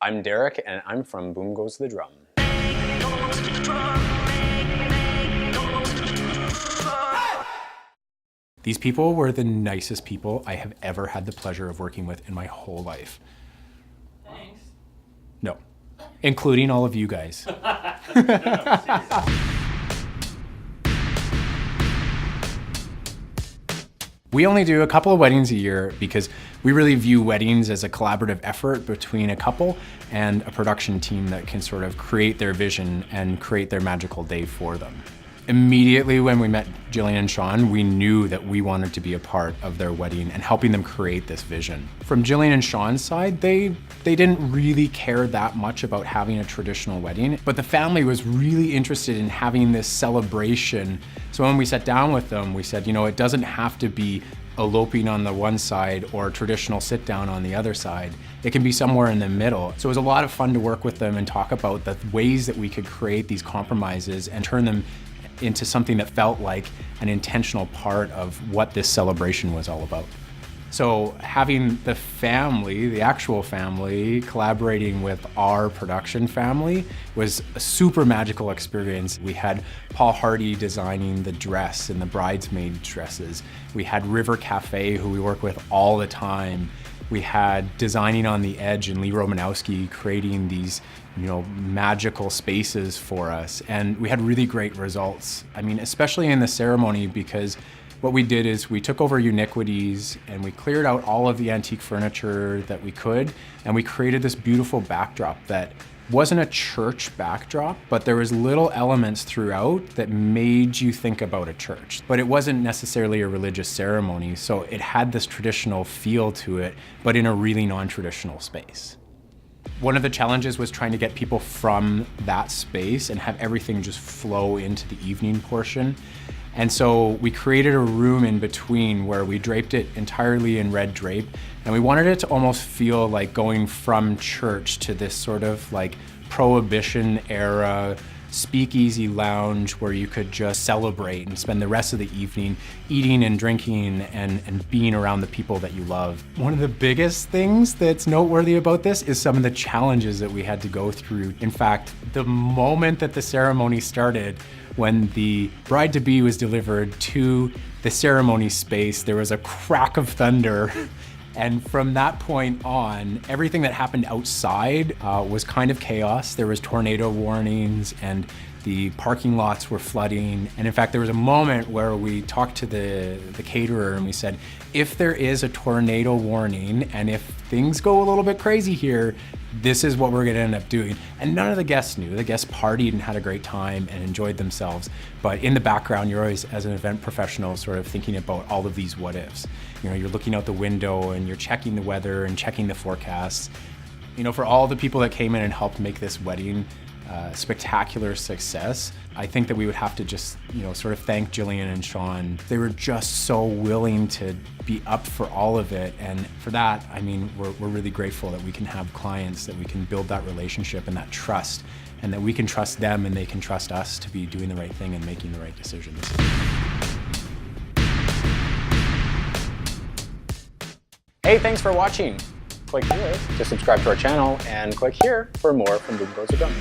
I'm Derek, and I'm from Boom Goes the Drum. These people were the nicest people I have ever had the pleasure of working with in my whole life. Thanks. No, including all of you guys. We only do a couple of weddings a year because we really view weddings as a collaborative effort between a couple and a production team that can sort of create their vision and create their magical day for them. Immediately when we met Jillian and Sean, we knew that we wanted to be a part of their wedding and helping them create this vision. From Jillian and Sean's side, they didn't really care that much about having a traditional wedding, but the family was really interested in having this celebration. So when we sat down with them, we said, you know, it doesn't have to be eloping on the one side or traditional sit down on the other side. It can be somewhere in the middle. So it was a lot of fun to work with them and talk about the ways that we could create these compromises and turn them into something that felt like an intentional part of what this celebration was all about. So having the family, the actual family, collaborating with our production family was a super magical experience. We had Paul Hardy designing the dress and the bridesmaid dresses. We had River Cafe, who we work with all the time. We had Designing on the Edge and Lee Romanowski creating these, you know, magical spaces for us. And we had really great results. I mean, especially in the ceremony, because what we did is we took over Uniquities and we cleared out all of the antique furniture that we could, and we created this beautiful backdrop that wasn't a church backdrop, but there was little elements throughout that made you think about a church. But it wasn't necessarily a religious ceremony, so it had this traditional feel to it, but in a really non-traditional space. One of the challenges was trying to get people from that space and have everything just flow into the evening portion. And so we created a room in between where we draped it entirely in red drape, and we wanted it to almost feel like going from church to this sort of like Prohibition era speakeasy lounge where you could just celebrate and spend the rest of the evening eating and drinking and being around the people that you love. One of the biggest things that's noteworthy about this is some of the challenges that we had to go through. In fact, the moment that the ceremony started, when the bride-to-be was delivered to the ceremony space, there was a crack of thunder. And from that point on, everything that happened outside was kind of chaos. There was tornado warnings and the parking lots were flooding. And in fact, there was a moment where we talked to the caterer and we said, if there is a tornado warning and if things go a little bit crazy here, this is what we're gonna end up doing. And none of the guests knew. The guests partied and had a great time and enjoyed themselves. But in the background, you're always, as an event professional, sort of thinking about all of these what ifs. You know, you're looking out the window and you're checking the weather and checking the forecasts. You know, for all the people that came in and helped make this wedding spectacular success, I think that we would have to just, you know, sort of thank Jillian and Sean. They were just so willing to be up for all of it. And for that, I mean, we're really grateful that we can have clients, that we can build that relationship and that trust, and that we can trust them and they can trust us to be doing the right thing and making the right decisions. Hey, thanks for watching. Click here to subscribe to our channel and click here for more from Boom Goes the Drum.